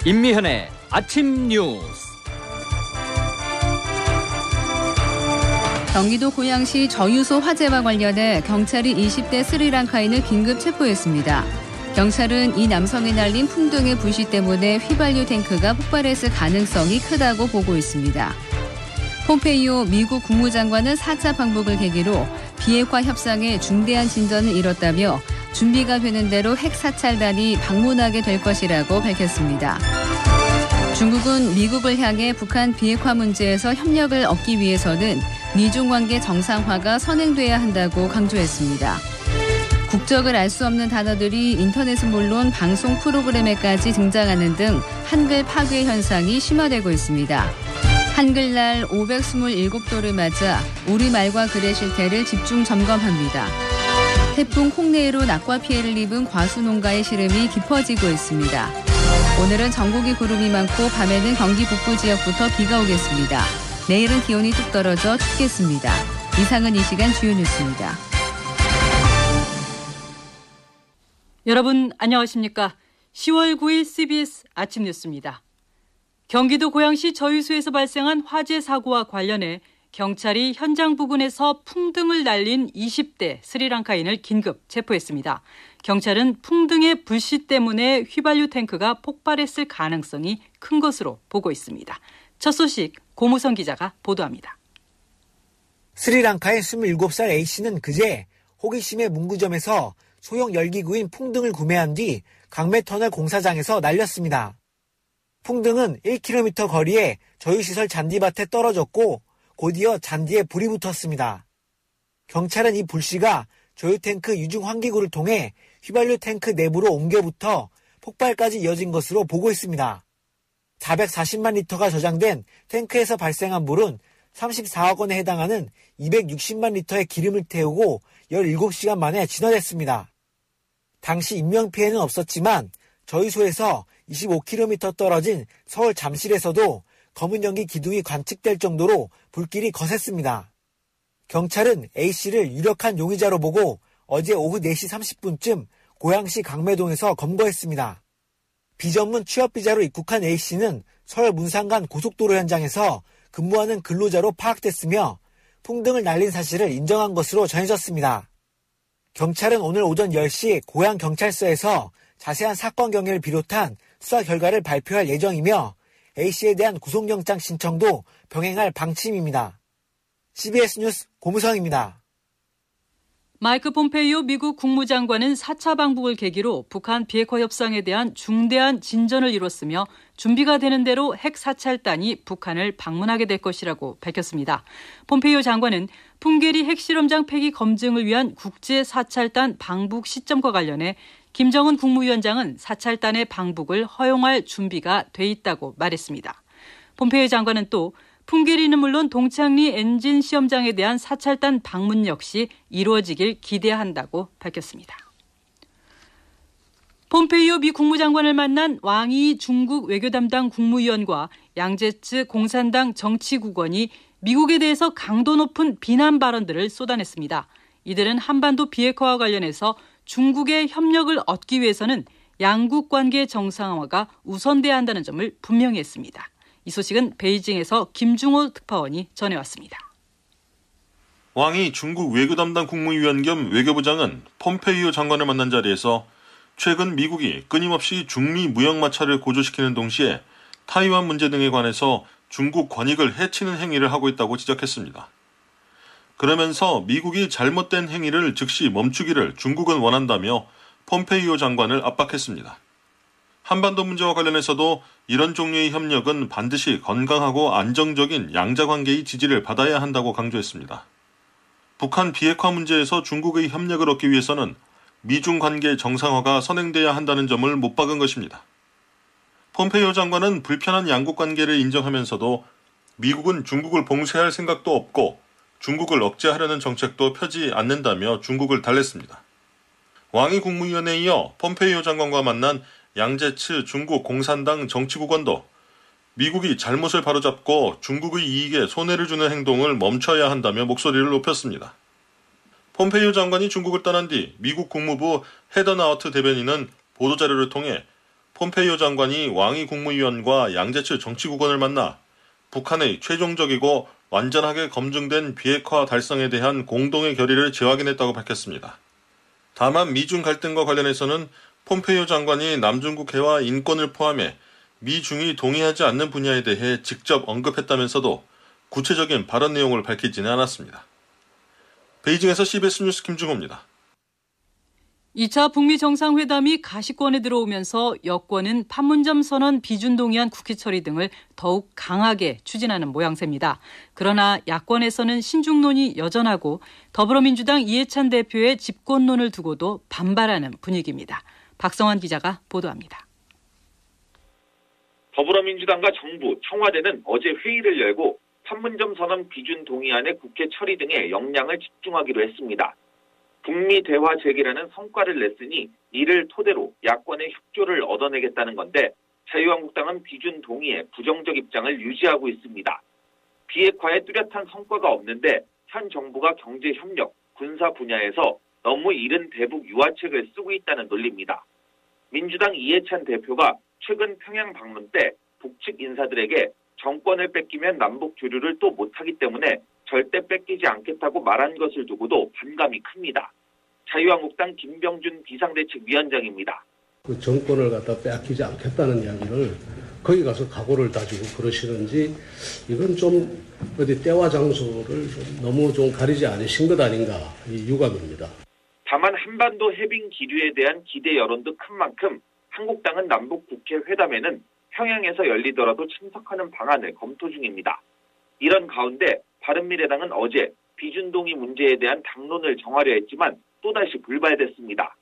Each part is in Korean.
임미현의 아침 뉴스. 경기도 고양시 저유소 화재와 관련해 경찰이 20대 스리랑카인을 긴급 체포했습니다. 경찰은 이 남성이 날린 풍등의 불씨 때문에 휘발유 탱크가 폭발했을 가능성이 크다고 보고 있습니다. 폼페이오 미국 국무장관은 4차 방북을 계기로 비핵화 협상에 중대한 진전을 이뤘다며 준비가 되는 대로 핵 사찰단이 방문하게 될 것이라고 밝혔습니다. 중국은 미국을 향해 북한 비핵화 문제에서 협력을 얻기 위해서는 미중 관계 정상화가 선행돼야 한다고 강조했습니다. 국적을 알 수 없는 단어들이 인터넷은 물론 방송 프로그램에까지 등장하는 등 한글 파괴 현상이 심화되고 있습니다. 한글날 527도를 맞아 우리말과 글의 실태를 집중 점검합니다. 태풍 콩네이로 낙과 피해를 입은 과수농가의 시름이 깊어지고 있습니다. 오늘은 전국이 구름이 많고 밤에는 경기 북부 지역부터 비가 오겠습니다. 내일은 기온이 뚝 떨어져 춥겠습니다. 이상은 이 시간 주요 뉴스입니다. 여러분 안녕하십니까? 10월 9일 CBS 아침 뉴스입니다. 경기도 고양시 저유소에서 발생한 화재 사고와 관련해 경찰이 현장 부근에서 풍등을 날린 20대 스리랑카인을 긴급 체포했습니다. 경찰은 풍등의 불씨 때문에 휘발유 탱크가 폭발했을 가능성이 큰 것으로 보고 있습니다. 첫 소식 고무성 기자가 보도합니다. 스리랑카의 27살 A씨는 그제 호기심의 문구점에서 소형 열기구인 풍등을 구매한 뒤 강매터널 공사장에서 날렸습니다. 풍등은 1km 거리에 저유시설 잔디밭에 떨어졌고 곧이어 잔디에 불이 붙었습니다. 경찰은 이 불씨가 저유탱크 유중 환기구를 통해 휘발유 탱크 내부로 옮겨붙어 폭발까지 이어진 것으로 보고 있습니다. 440만 리터가 저장된 탱크에서 발생한 불은 34억 원에 해당하는 260만 리터의 기름을 태우고 17시간 만에 진화됐습니다. 당시 인명피해는 없었지만 저유소에서 25km 떨어진 서울 잠실에서도 검은 연기 기둥이 관측될 정도로 불길이 거셌습니다. 경찰은 A씨를 유력한 용의자로 보고 어제 오후 4시 30분쯤 고양시 강매동에서 검거했습니다. 비전문 취업비자로 입국한 A씨는 서울 문산간 고속도로 현장에서 근무하는 근로자로 파악됐으며 풍등을 날린 사실을 인정한 것으로 전해졌습니다. 경찰은 오늘 오전 10시 고양경찰서에서 자세한 사건 경위를 비롯한 수사 결과를 발표할 예정이며 A씨에 대한 구속영장 신청도 병행할 방침입니다. CBS 뉴스 고무성입니다. 마이크 폼페이오 미국 국무장관은 4차 방북을 계기로 북한 비핵화 협상에 대한 중대한 진전을 이뤘으며 준비가 되는 대로 핵 사찰단이 북한을 방문하게 될 것이라고 밝혔습니다. 폼페이오 장관은 풍계리 핵실험장 폐기 검증을 위한 국제 사찰단 방북 시점과 관련해 김정은 국무위원장은 사찰단의 방북을 허용할 준비가 돼 있다고 말했습니다. 폼페이오 장관은 또 풍계리는 물론 동창리 엔진 시험장에 대한 사찰단 방문 역시 이루어지길 기대한다고 밝혔습니다. 폼페이오 미 국무장관을 만난 왕이 중국 외교 담당 국무위원과 양제츠 공산당 정치국원이 미국에 대해서 강도 높은 비난 발언들을 쏟아냈습니다. 이들은 한반도 비핵화와 관련해서 중국의 협력을 얻기 위해서는 양국 관계 정상화가 우선돼야 한다는 점을 분명히 했습니다. 이 소식은 베이징에서 김중호 특파원이 전해왔습니다. 왕이 중국 외교 담당 국무위원 겸 외교부장은 폼페이오 장관을 만난 자리에서 최근 미국이 끊임없이 중미 무역 마찰을 고조시키는 동시에 타이완 문제 등에 관해서 중국 권익을 해치는 행위를 하고 있다고 지적했습니다. 그러면서 미국이 잘못된 행위를 즉시 멈추기를 중국은 원한다며 폼페이오 장관을 압박했습니다. 한반도 문제와 관련해서도 이런 종류의 협력은 반드시 건강하고 안정적인 양자관계의 지지를 받아야 한다고 강조했습니다. 북한 비핵화 문제에서 중국의 협력을 얻기 위해서는 미중 관계 정상화가 선행돼야 한다는 점을 못 박은 것입니다. 폼페이오 장관은 불편한 양국 관계를 인정하면서도 미국은 중국을 봉쇄할 생각도 없고 중국을 억제하려는 정책도 펴지 않는다며 중국을 달랬습니다. 왕이 국무위원에 이어 폼페이오 장관과 만난 양제츠 중국 공산당 정치국원도 미국이 잘못을 바로잡고 중국의 이익에 손해를 주는 행동을 멈춰야 한다며 목소리를 높였습니다. 폼페이오 장관이 중국을 떠난 뒤 미국 국무부 헤더 나우트 대변인은 보도자료를 통해 폼페이오 장관이 왕이 국무위원과 양재츠 정치국원을 만나 북한의 최종적이고 완전하게 검증된 비핵화 달성에 대한 공동의 결의를 재확인했다고 밝혔습니다. 다만 미중 갈등과 관련해서는 폼페이오 장관이 남중국해와 인권을 포함해 미중이 동의하지 않는 분야에 대해 직접 언급했다면서도 구체적인 발언 내용을 밝히지는 않았습니다. 베이징에서 CBS 뉴스 김중호입니다. 2차 북미 정상회담이 가시권에 들어오면서 여권은 판문점 선언 비준동의안 국회 처리 등을 더욱 강하게 추진하는 모양새입니다. 그러나 야권에서는 신중론이 여전하고 더불어민주당 이해찬 대표의 집권론을 두고도 반발하는 분위기입니다. 박성환 기자가 보도합니다. 더불어민주당과 정부, 청와대는 어제 회의를 열고 판문점 선언 비준동의안의 국회 처리 등에 역량을 집중하기로 했습니다. 북미 대화 재개라는 성과를 냈으니 이를 토대로 야권의 협조를 얻어내겠다는 건데 자유한국당은 비준 동의에 부정적 입장을 유지하고 있습니다. 비핵화에 뚜렷한 성과가 없는데 현 정부가 경제 협력, 군사 분야에서 너무 이른 대북 유화책을 쓰고 있다는 논리입니다. 민주당 이해찬 대표가 최근 평양 방문 때 북측 인사들에게 정권을 뺏기면 남북 교류를 또 못하기 때문에 절대 뺏기지 않겠다고 말한 것을 두고도 반감이 큽니다. 자유한국당 김병준 비상대책위원장입니다. 그 정권을 갖다 빼앗기지 않겠다는 이야기를 거기 가서 각오를 다지고 그러시는지 이건 좀 어디 때와 장소를 너무 좀 가리지 않으신 것 아닌가 이 유감입니다. 다만 한반도 해빙 기류에 대한 기대 여론도 큰 만큼 한국당은 남북 국회 회담에는 평양에서 열리더라도 참석하는 방안을 검토 중입니다. 이런 가운데 바른미래당은 어제 비준동의 문제에 대한 당론을 정하려 했지만 또다시 불발됐습니다.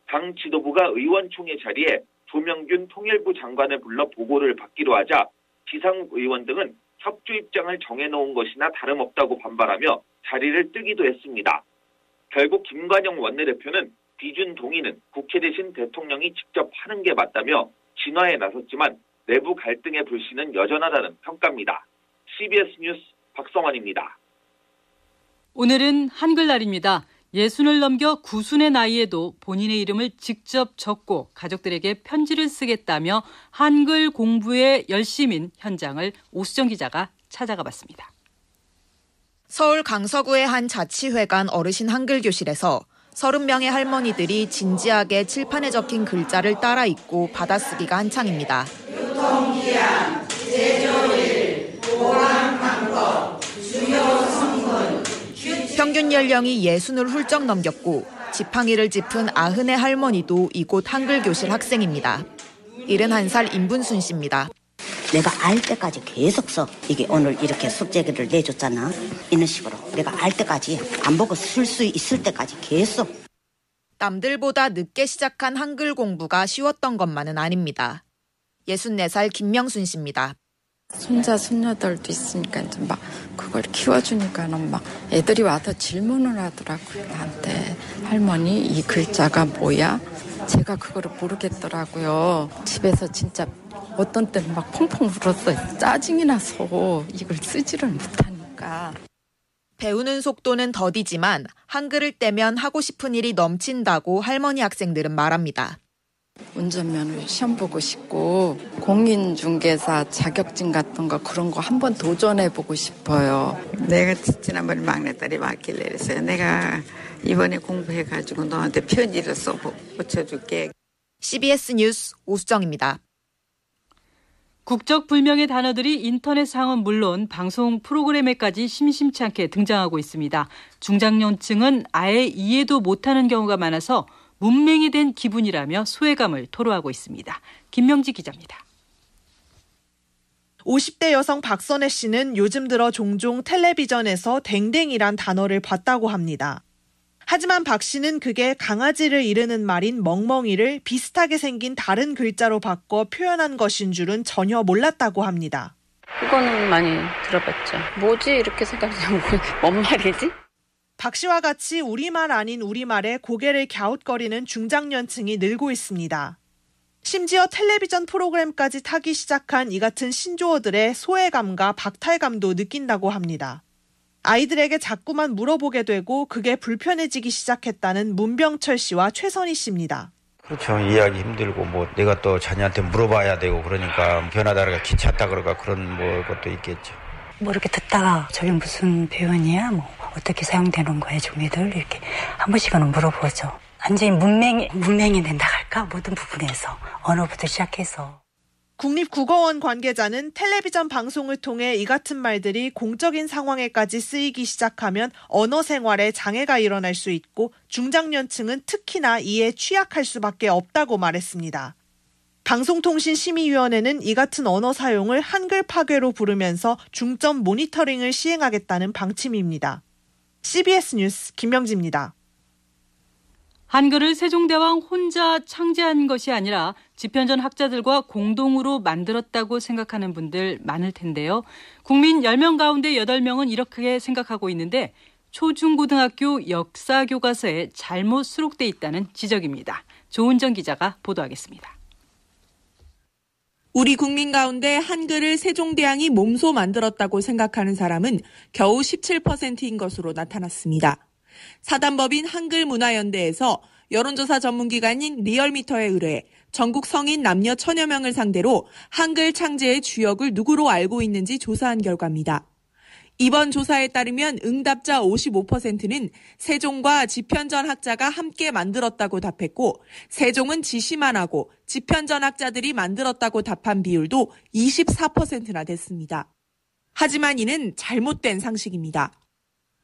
당 지도부가 의원총회 자리에 조명균 통일부 장관을 불러 보고를 받기로 하자 지상욱 의원 등은 협조 입장을 정해놓은 것이나 다름없다고 반발하며 자리를 뜨기도 했습니다. 결국 김관영 원내대표는 비준 동의는 국회 대신 대통령이 직접 하는 게 맞다며 진화에 나섰지만 내부 갈등의 불씨는 여전하다는 평가입니다. CBS 뉴스 박성환입니다. 오늘은 한글날입니다. 60을 넘겨 9순의 나이에도 본인의 이름을 직접 적고 가족들에게 편지를 쓰겠다며 한글 공부에 열심인 현장을 오수정 기자가 찾아가 봤습니다. 서울 강서구의 한 자치회관 어르신 한글교실에서 30명의 할머니들이 진지하게 칠판에 적힌 글자를 따라 읽고 받아쓰기가 한창입니다. 유통기한, 제조일, 보관 방법, 주요 성분, 평균 연령이 60을 훌쩍 넘겼고 지팡이를 짚은 90의 할머니도 이곳 한글교실 학생입니다. 71살 임분순 씨입니다. 내가 알 때까지 계속 써. 이게 오늘 이렇게 숙제를 내줬잖아. 이런 식으로 내가 알 때까지 안 보고 쓸 수 있을 때까지 계속. 남들보다 늦게 시작한 한글 공부가 쉬웠던 것만은 아닙니다. 64살 김명순 씨입니다. 손자, 손녀들도 있으니까 좀 막 그걸 키워주니까는 막 애들이 와서 질문을 하더라고요. 나한테 할머니 이 글자가 뭐야? 제가 그거를 모르겠더라고요. 집에서 진짜 어떤 때는 막 펑펑 울었어요. 짜증이 나서 이걸 쓰지를 못하니까. 배우는 속도는 더디지만 한글을 떼면 하고 싶은 일이 넘친다고 할머니 학생들은 말합니다. 운전면허 시험 보고 싶고 공인중개사 자격증 같은 거 그런 거 한번 도전해보고 싶어요. 내가 지난번에 막내딸이 왔길래 그랬어요. 내가 이번에 공부해가지고 너한테 편지를 써 붙여줄게. CBS 뉴스 오수정입니다. 국적 불명의 단어들이 인터넷상은 물론 방송 프로그램에까지 심심치 않게 등장하고 있습니다. 중장년층은 아예 이해도 못하는 경우가 많아서 문맹이 된 기분이라며 소외감을 토로하고 있습니다. 김명지 기자입니다. 50대 여성 박선혜 씨는 요즘 들어 종종 텔레비전에서 댕댕이란 단어를 봤다고 합니다. 하지만 박 씨는 그게 강아지를 이르는 말인 멍멍이를 비슷하게 생긴 다른 글자로 바꿔 표현한 것인 줄은 전혀 몰랐다고 합니다. 그거는 많이 들어봤죠. 뭐지 이렇게 생각하면 뭔 말이지? 박 씨와 같이 우리말 아닌 우리말에 고개를 갸웃거리는 중장년층이 늘고 있습니다. 심지어 텔레비전 프로그램까지 타기 시작한 이 같은 신조어들의 소외감과 박탈감도 느낀다고 합니다. 아이들에게 자꾸만 물어보게 되고 그게 불편해지기 시작했다는 문병철 씨와 최선희 씨입니다. 그렇죠. 이해하기 힘들고 내가 또 자녀한테 물어봐야 되고 그러니까 변하다가 귀찮다 그러가 그런 것도 있겠죠. 이렇게 듣다가 저게 무슨 표현이야? 어떻게 사용되는 거야, 종이들? 이렇게 한 번씩은 물어보죠. 완전히 문맹이 된다 할까? 모든 부분에서 언어부터 시작해서. 국립국어원 관계자는 텔레비전 방송을 통해 이 같은 말들이 공적인 상황에까지 쓰이기 시작하면 언어 생활에 장애가 일어날 수 있고 중장년층은 특히나 이에 취약할 수밖에 없다고 말했습니다. 방송통신심의위원회는 이 같은 언어 사용을 한글 파괴로 부르면서 중점 모니터링을 시행하겠다는 방침입니다. CBS 뉴스 김명지입니다. 한글을 세종대왕 혼자 창제한 것이 아니라 집현전 학자들과 공동으로 만들었다고 생각하는 분들 많을 텐데요. 국민 10명 가운데 8명은 이렇게 생각하고 있는데 초중고등학교 역사교과서에 잘못 수록돼 있다는 지적입니다. 조은정 기자가 보도하겠습니다. 우리 국민 가운데 한글을 세종대왕이 몸소 만들었다고 생각하는 사람은 겨우 17%인 것으로 나타났습니다. 사단법인 한글문화연대에서 여론조사 전문기관인 리얼미터에 의뢰 전국 성인 남녀 1000여 명을 상대로 한글 창제의 주역을 누구로 알고 있는지 조사한 결과입니다. 이번 조사에 따르면 응답자 55%는 세종과 집현전 학자가 함께 만들었다고 답했고 세종은 지시만 하고 집현전 학자들이 만들었다고 답한 비율도 24%나 됐습니다. 하지만 이는 잘못된 상식입니다.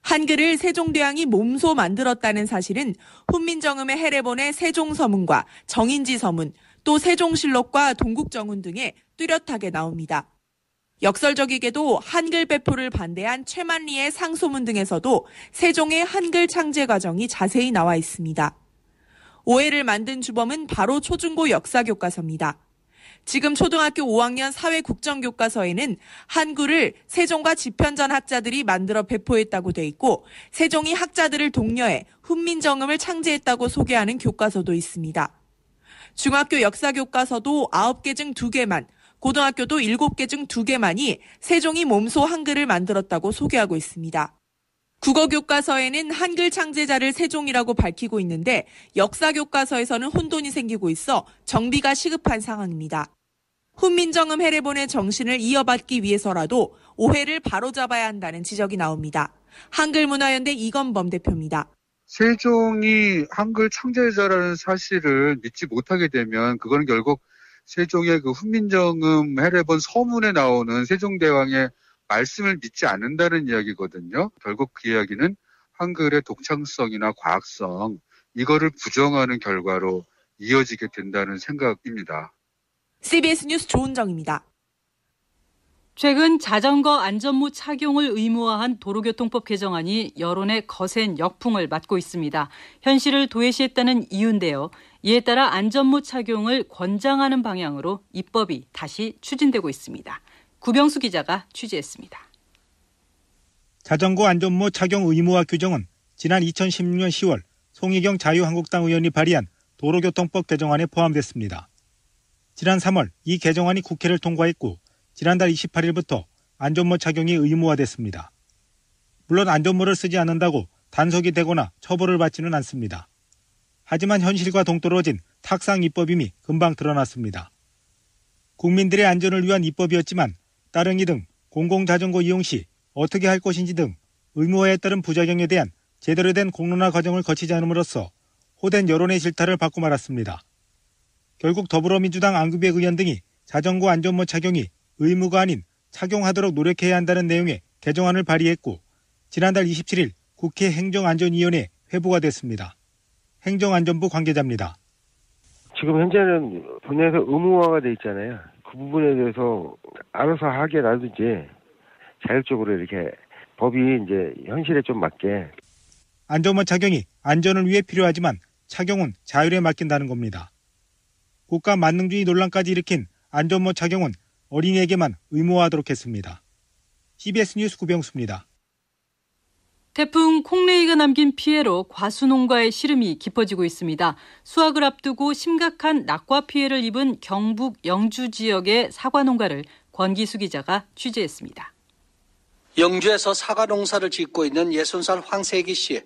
한글을 세종대왕이 몸소 만들었다는 사실은 훈민정음의 해례본의 세종서문과 정인지서문, 또 세종실록과 동국정운 등에 뚜렷하게 나옵니다. 역설적이게도 한글 배포를 반대한 최만리의 상소문 등에서도 세종의 한글 창제 과정이 자세히 나와 있습니다. 오해를 만든 주범은 바로 초중고 역사교과서입니다. 지금 초등학교 5학년 사회국정교과서에는 한글을 세종과 집현전 학자들이 만들어 배포했다고 돼 있고 세종이 학자들을 독려해 훈민정음을 창제했다고 소개하는 교과서도 있습니다. 중학교 역사교과서도 9개 중 2개만, 고등학교도 7개 중 2개만이 세종이 몸소 한글을 만들었다고 소개하고 있습니다. 국어교과서에는 한글 창제자를 세종이라고 밝히고 있는데 역사교과서에서는 혼돈이 생기고 있어 정비가 시급한 상황입니다. 훈민정음 해례본의 정신을 이어받기 위해서라도 오해를 바로잡아야 한다는 지적이 나옵니다. 한글문화연대 이건범 대표입니다. 세종이 한글 창제자라는 사실을 믿지 못하게 되면 그거는 결국 세종의 그 훈민정음 해례본 서문에 나오는 세종대왕의 말씀을 믿지 않는다는 이야기거든요. 결국 그 이야기는 한글의 독창성이나 과학성 이거를 부정하는 결과로 이어지게 된다는 생각입니다. CBS 뉴스 조은정입니다. 최근 자전거 안전모 착용을 의무화한 도로교통법 개정안이 여론의 거센 역풍을 맞고 있습니다. 현실을 도외시했다는 이유인데요. 이에 따라 안전모 착용을 권장하는 방향으로 입법이 다시 추진되고 있습니다. 구병수 기자가 취재했습니다. 자전거 안전모 착용 의무화 규정은 지난 2016년 10월 송희경 자유한국당 의원이 발의한 도로교통법 개정안에 포함됐습니다. 지난 3월 이 개정안이 국회를 통과했고 지난달 28일부터 안전모 착용이 의무화됐습니다. 물론 안전모를 쓰지 않는다고 단속이 되거나 처벌을 받지는 않습니다. 하지만 현실과 동떨어진 탁상 입법임이 금방 드러났습니다. 국민들의 안전을 위한 입법이었지만 따릉이 등 공공자전거 이용 시 어떻게 할 것인지 등 의무화에 따른 부작용에 대한 제대로 된 공론화 과정을 거치지 않음으로써 호된 여론의 질타를 받고 말았습니다. 결국 더불어민주당 안규백 의원 등이 자전거 안전모 착용이 의무가 아닌 착용하도록 노력해야 한다는 내용의 개정안을 발의했고 지난달 27일 국회 행정안전위원회에 회부가 됐습니다. 행정안전부 관계자입니다. 지금 현재는 본회에서 의무화가 돼 있잖아요. 그 부분에 대해서 알아서 하게 놔두지 자율적으로 이렇게 법이 이제 현실에 좀 맞게. 안전모 착용이 안전을 위해 필요하지만 착용은 자율에 맡긴다는 겁니다. 국가 만능주의 논란까지 일으킨 안전모 착용은 어린이에게만 의무화하도록 했습니다. CBS 뉴스 구병수입니다. 태풍 콩레이가 남긴 피해로 과수농가의 시름이 깊어지고 있습니다. 수확을 앞두고 심각한 낙과 피해를 입은 경북 영주 지역의 사과 농가를 권기수 기자가 취재했습니다. 영주에서 사과 농사를 짓고 있는 60살 황세기 씨.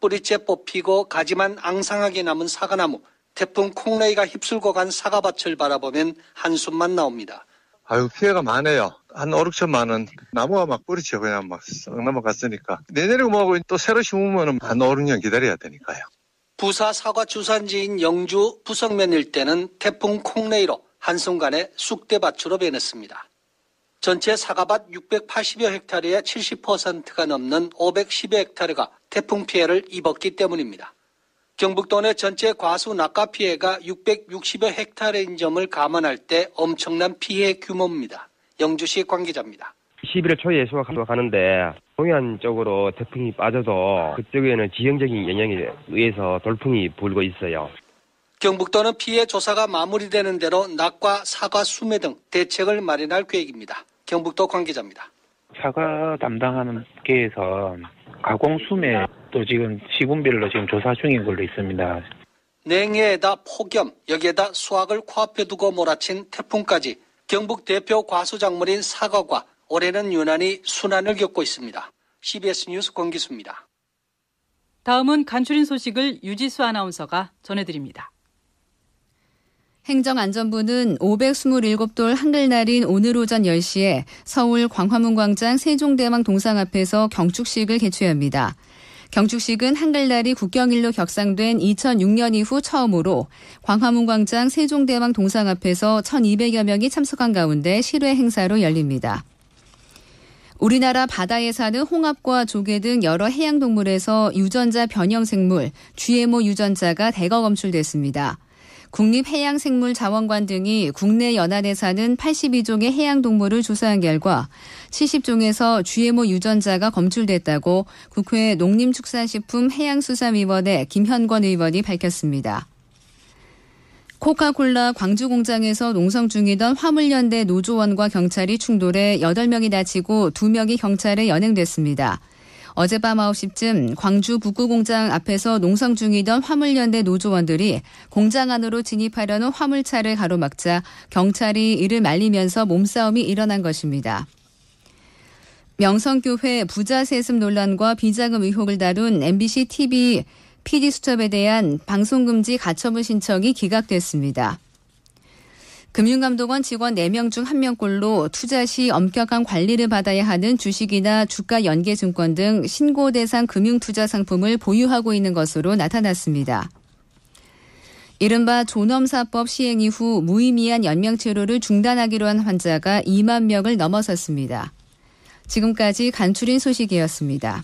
뿌리째 뽑히고 가지만 앙상하게 남은 사과나무 태풍 콩레이가 휩쓸고 간 사과밭을 바라보면 한숨만 나옵니다. 아유, 피해가 많아요. 한 5, 6천만 원. 나무가 막 뿌리쳐 그냥 막 썩 넘어갔으니까. 내년에 뭐하고 또 새로 심으면 한 5, 6년 기다려야 되니까요. 부사 사과 주산지인 영주 부석면 일대는 태풍 콩레이로 한순간에 쑥대밭으로 변했습니다. 전체 사과밭 680여 헥타르의 70%가 넘는 510여 헥타르가 태풍 피해를 입었기 때문입니다. 경북도 내 전체 과수 낙과 피해가 660여 헥타르인 점을 감안할 때 엄청난 피해 규모입니다. 영주시 관계자입니다. 11월 초에 수확하러 가는데 동해안 쪽으로 태풍이 빠져도 그쪽에는 지형적인 영향에 의해서 돌풍이 불고 있어요. 경북도는 피해 조사가 마무리되는 대로 낙과 사과 수매 등 대책을 마련할 계획입니다. 경북도 관계자입니다. 사과 담당하는 업계에서 가공 수매도 지금 시군별로 지금 조사 중인 걸로 있습니다. 냉해에다 폭염, 여기에다 수확을 코앞에 두고 몰아친 태풍까지 경북 대표 과수작물인 사과가 올해는 유난히 순환을 겪고 있습니다. CBS 뉴스 권기수입니다. 다음은 간추린 소식을 유지수 아나운서가 전해드립니다. 행정안전부는 527돌 한글날인 오늘 오전 10시에 서울 광화문광장 세종대왕 동상 앞에서 경축식을 개최합니다. 경축식은 한글날이 국경일로 격상된 2006년 이후 처음으로 광화문광장 세종대왕 동상 앞에서 1,200여 명이 참석한 가운데 실외 행사로 열립니다. 우리나라 바다에 사는 홍합과 조개 등 여러 해양동물에서 유전자 변형생물, GMO 유전자가 대거 검출됐습니다. 국립해양생물자원관 등이 국내 연안에 사는 82종의 해양동물을 조사한 결과 70종에서 GMO 유전자가 검출됐다고 국회 농림축산식품해양수산위원회 김현권 의원이 밝혔습니다. 코카콜라 광주공장에서 농성 중이던 화물연대 노조원과 경찰이 충돌해 8명이 다치고 2명이 경찰에 연행됐습니다. 어젯밤 9시쯤 광주 북구공장 앞에서 농성 중이던 화물연대 노조원들이 공장 안으로 진입하려는 화물차를 가로막자 경찰이 이를 말리면서 몸싸움이 일어난 것입니다. 명성교회 부자 세습 논란과 비자금 의혹을 다룬 MBC TV PD수첩에 대한 방송금지 가처분 신청이 기각됐습니다. 금융감독원 직원 4명 중 1명꼴로 투자 시 엄격한 관리를 받아야 하는 주식이나 주가 연계증권 등 신고 대상 금융투자 상품을 보유하고 있는 것으로 나타났습니다. 이른바 존엄사법 시행 이후 무의미한 연명치료를 중단하기로 한 환자가 2만 명을 넘어섰습니다. 지금까지 간추린 소식이었습니다.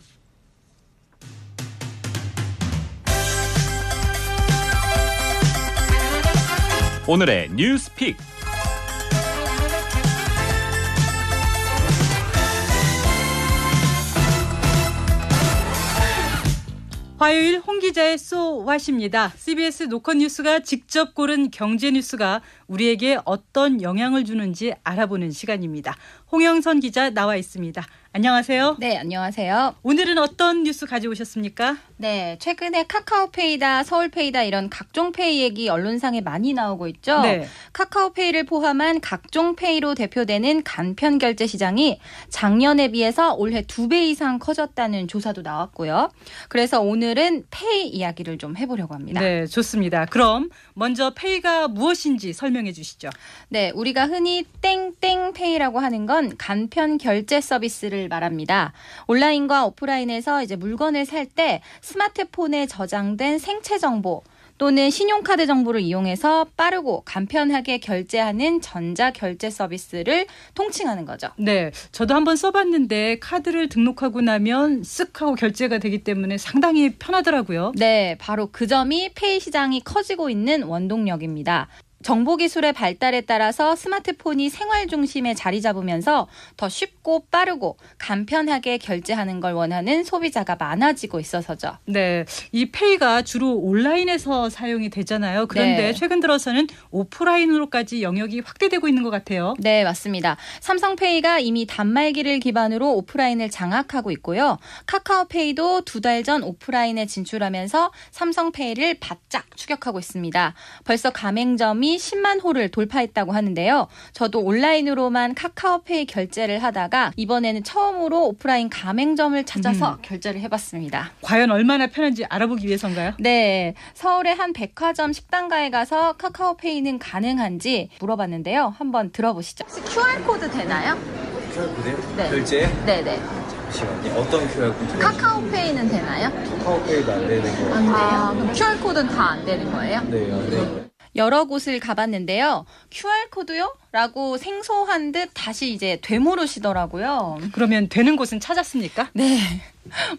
오늘의 뉴스픽. 화요일 홍 기자의 쏘왓입니다. CBS 노컷뉴스가 직접 고른 경제 뉴스가 우리에게 어떤 영향을 주는지 알아보는 시간입니다. 홍영선 기자 나와 있습니다. 안녕하세요. 네, 안녕하세요. 오늘은 어떤 뉴스 가져오셨습니까? 네, 최근에 카카오페이다, 서울페이다 이런 각종 페이 얘기 언론상에 많이 나오고 있죠. 네. 카카오페이를 포함한 각종 페이로 대표되는 간편 결제 시장이 작년에 비해서 올해 2배 이상 커졌다는 조사도 나왔고요. 그래서 오늘은 페이 이야기를 좀 해보려고 합니다. 네, 좋습니다. 그럼 먼저 페이가 무엇인지 설명해 주시죠. 네, 우리가 흔히 땡땡페이라고 하는 건 간편 결제 서비스를 말합니다. 온라인과 오프라인에서 이제 물건을 살 때 스마트폰에 저장된 생체 정보 또는 신용카드 정보를 이용해서 빠르고 간편하게 결제하는 전자결제 서비스를 통칭하는 거죠. 네, 저도 한번 써봤는데 카드를 등록하고 나면 쓱 하고 결제가 되기 때문에 상당히 편하더라고요. 네, 바로 그 점이 페이 시장이 커지고 있는 원동력입니다. 정보기술의 발달에 따라서 스마트폰이 생활 중심에 자리 잡으면서 더 쉽고 빠르고 간편하게 결제하는 걸 원하는 소비자가 많아지고 있어서죠. 네, 이 페이가 주로 온라인에서 사용이 되잖아요. 그런데 네. 최근 들어서는 오프라인으로까지 영역이 확대되고 있는 것 같아요. 네, 맞습니다. 삼성페이가 이미 단말기를 기반으로 오프라인을 장악하고 있고요. 카카오페이도 2달 전 오프라인에 진출하면서 삼성페이를 바짝 추격하고 있습니다. 벌써 가맹점이 이미 10만 호를 돌파했다고 하는데요. 저도 온라인으로만 카카오페이 결제를 하다가 이번에는 처음으로 오프라인 가맹점을 찾아서 결제를 해봤습니다. 과연 얼마나 편한지 알아보기 위해서인가요? 네, 서울의 한 백화점 식당가에 가서 카카오페이는 가능한지 물어봤는데요. 한번 들어보시죠. 혹시 QR코드 되나요? QR코드요? 네. 결제? 네네. 잠시만요. 어떤 QR코드? 카카오페이는 되나요? 카카오페이도 안 되는 거예요. 안 돼요? 그럼 QR코드는 다 안 되는 거예요? 네, 안 돼요. 여러 곳을 가봤는데요. QR코드요? 라고 생소한 듯 다시 이제 되물으시더라고요. 그러면 되는 곳은 찾았습니까? 네.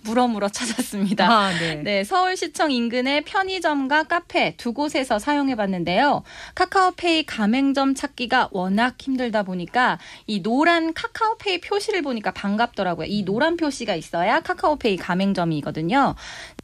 물어물어 찾았습니다. 아, 네. 네, 서울시청 인근의 편의점과 카페 두 곳에서 사용해봤는데요. 카카오페이 가맹점 찾기가 워낙 힘들다 보니까 이 노란 카카오페이 표시를 보니까 반갑더라고요. 이 노란 표시가 있어야 카카오페이 가맹점이거든요.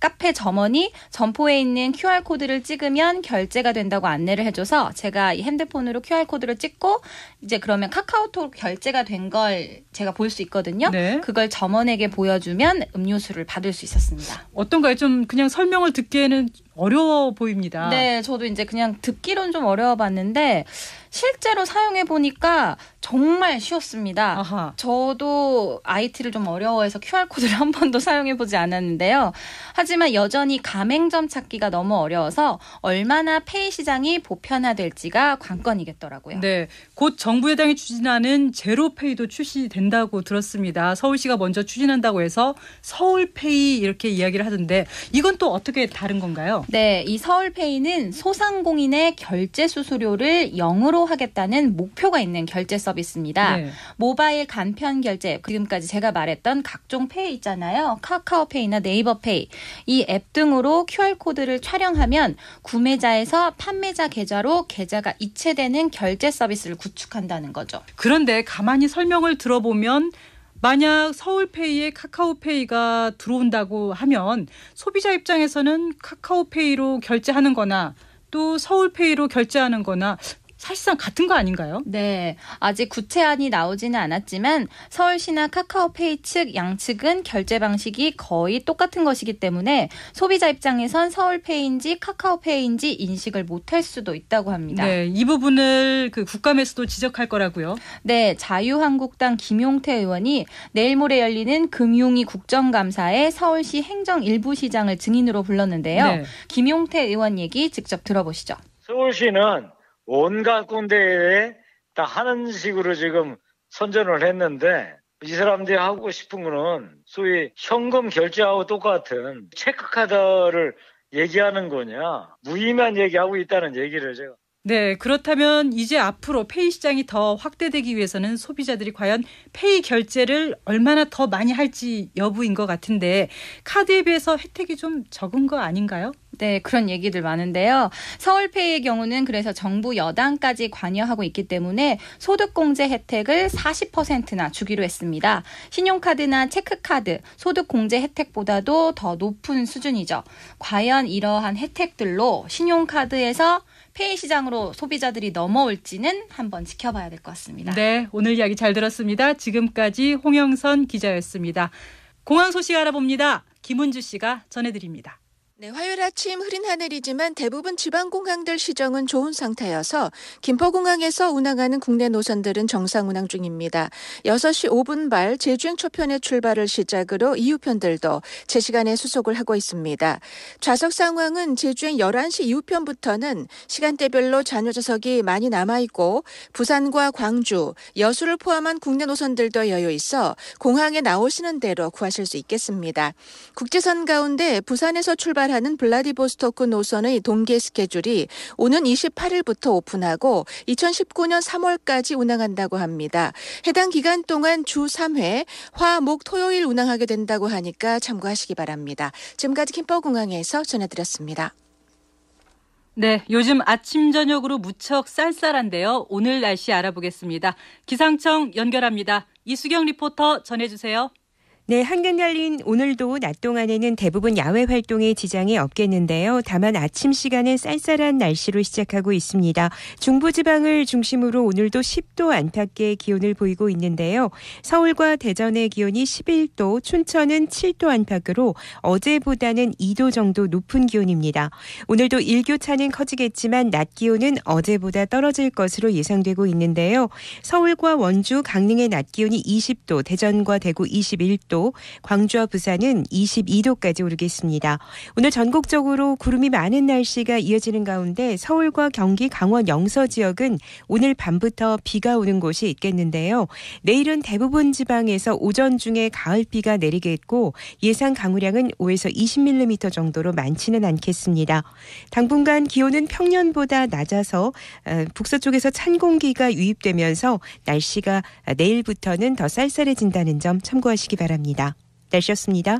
카페 점원이 점포에 있는 QR코드를 찍으면 결제가 된다고 안내를 해줘서 제가 이 핸드폰으로 QR코드를 찍고 이제 그러면 카카오톡 결제가 된 걸 제가 볼 수 있거든요. 네. 그걸 점원에게 보여주면 음료수를 받을 수 있었습니다. 어떤가요? 좀 그냥 설명을 듣기에는 어려워 보입니다. 네, 저도 이제 그냥 듣기로는 좀 어려워봤는데 실제로 사용해 보니까 정말 쉬웠습니다. 아하. 저도 IT를 좀 어려워해서 QR코드를 한 번도 사용해 보지 않았는데요. 하지만 여전히 가맹점 찾기가 너무 어려워서 얼마나 페이 시장이 보편화될지가 관건이겠더라고요. 네, 곧 정부 여당이 추진하는 제로페이도 출시된다고 들었습니다. 서울시가 먼저 추진한다고 해서 서울페이 이렇게 이야기를 하던데 이건 또 어떻게 다른 건가요? 네, 이 서울페이는 소상공인의 결제 수수료를 0으로 하겠다는 목표가 있는 결제 서비스입니다. 네. 모바일 간편 결제, 지금까지 제가 말했던 각종 페이 있잖아요. 카카오페이나 네이버페이, 이 앱 등으로 QR코드를 촬영하면 구매자에서 판매자 계좌로 계좌가 이체되는 결제 서비스를 구축한다는 거죠. 그런데 가만히 설명을 들어보면 만약 서울페이에 카카오페이가 들어온다고 하면 소비자 입장에서는 카카오페이로 결제하는 거나 또 서울페이로 결제하는 거나 사실상 같은 거 아닌가요? 네, 아직 구체안이 나오지는 않았지만 서울시나 카카오페이 측 양측은 결제 방식이 거의 똑같은 것이기 때문에 소비자 입장에선 서울페이인지 카카오페이인지 인식을 못할 수도 있다고 합니다. 네, 이 부분을 그 국감에서도 지적할 거라고요. 네, 자유한국당 김용태 의원이 내일 모레 열리는 금융위 국정감사에 서울시 행정 일부 시장을 증인으로 불렀는데요. 네. 김용태 의원 얘기 직접 들어보시죠. 서울시는 온갖 군데에 다 하는 식으로 지금 선전을 했는데 이 사람들이 하고 싶은 거는 소위 현금 결제하고 똑같은 체크카드를 얘기하는 거냐 무의미한 얘기하고 있다는 얘기를 제가. 네, 그렇다면 이제 앞으로 페이 시장이 더 확대되기 위해서는 소비자들이 과연 페이 결제를 얼마나 더 많이 할지 여부인 것 같은데 카드에 비해서 혜택이 좀 적은 거 아닌가요? 네, 그런 얘기들 많은데요. 서울페이의 경우는 그래서 정부 여당까지 관여하고 있기 때문에 소득공제 혜택을 40%나 주기로 했습니다. 신용카드나 체크카드, 소득공제 혜택보다도 더 높은 수준이죠. 과연 이러한 혜택들로 신용카드에서 페이 시장으로 소비자들이 넘어올지는 한번 지켜봐야 될 것 같습니다. 네, 오늘 이야기 잘 들었습니다. 지금까지 홍영선 기자였습니다. 공항 소식 알아봅니다. 김은주 씨가 전해드립니다. 네, 화요일 아침 흐린 하늘이지만 대부분 지방공항들 시정은 좋은 상태여서 김포공항에서 운항하는 국내 노선들은 정상 운항 중입니다. 6시 5분발 제주행 초편의 출발을 시작으로 이후편들도 제 시간에 수속을 하고 있습니다. 좌석 상황은 제주행 11시 이후편부터는 시간대별로 잔여 좌석이 많이 남아있고 부산과 광주, 여수를 포함한 국내 노선들도 여유 있어 공항에 나오시는 대로 구하실 수 있겠습니다. 국제선 가운데 부산에서 출발하는 블라디보스토크 노선의 동계 스케줄이 오는 28일부터 오픈하고 2019년 3월까지 운항한다고 합니다. 해당 기간 동안 주 3회 화, 목, 토요일 운항하게 된다고 하니까 참고하시기 바랍니다. 지금까지 김포공항에서 전해드렸습니다. 네, 요즘 아침 저녁으로 무척 쌀쌀한데요. 오늘 날씨 알아보겠습니다. 기상청 연결합니다. 이수경 리포터 전해주세요. 네, 한글 날린 오늘도 낮 동안에는 대부분 야외 활동에 지장이 없겠는데요. 다만 아침 시간은 쌀쌀한 날씨로 시작하고 있습니다. 중부지방을 중심으로 오늘도 10도 안팎의 기온을 보이고 있는데요. 서울과 대전의 기온이 11도, 춘천은 7도 안팎으로 어제보다는 2도 정도 높은 기온입니다. 오늘도 일교차는 커지겠지만 낮 기온은 어제보다 떨어질 것으로 예상되고 있는데요. 서울과 원주, 강릉의 낮 기온이 20도, 대전과 대구 21도, 광주와 부산은 22도까지 오르겠습니다. 오늘 전국적으로 구름이 많은 날씨가 이어지는 가운데 서울과 경기, 강원 영서 지역은 오늘 밤부터 비가 오는 곳이 있겠는데요. 내일은 대부분 지방에서 오전 중에 가을비가 내리겠고 예상 강우량은 5에서 20mm 정도로 많지는 않겠습니다. 당분간 기온은 평년보다 낮아서 북서쪽에서 찬 공기가 유입되면서 날씨가 내일부터는 더 쌀쌀해진다는 점 참고하시기 바랍니다. 날씨였습니다.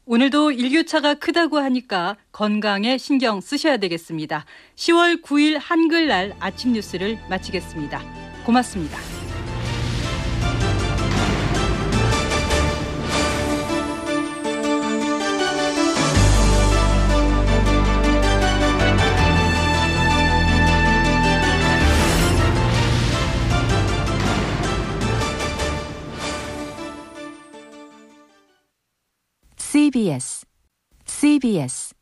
오늘도 일교차가 크다고 하니까 건강에 신경 쓰셔야 되겠습니다. 10월 9일 한글날 아침 뉴스를 마치겠습니다. 고맙습니다. CBS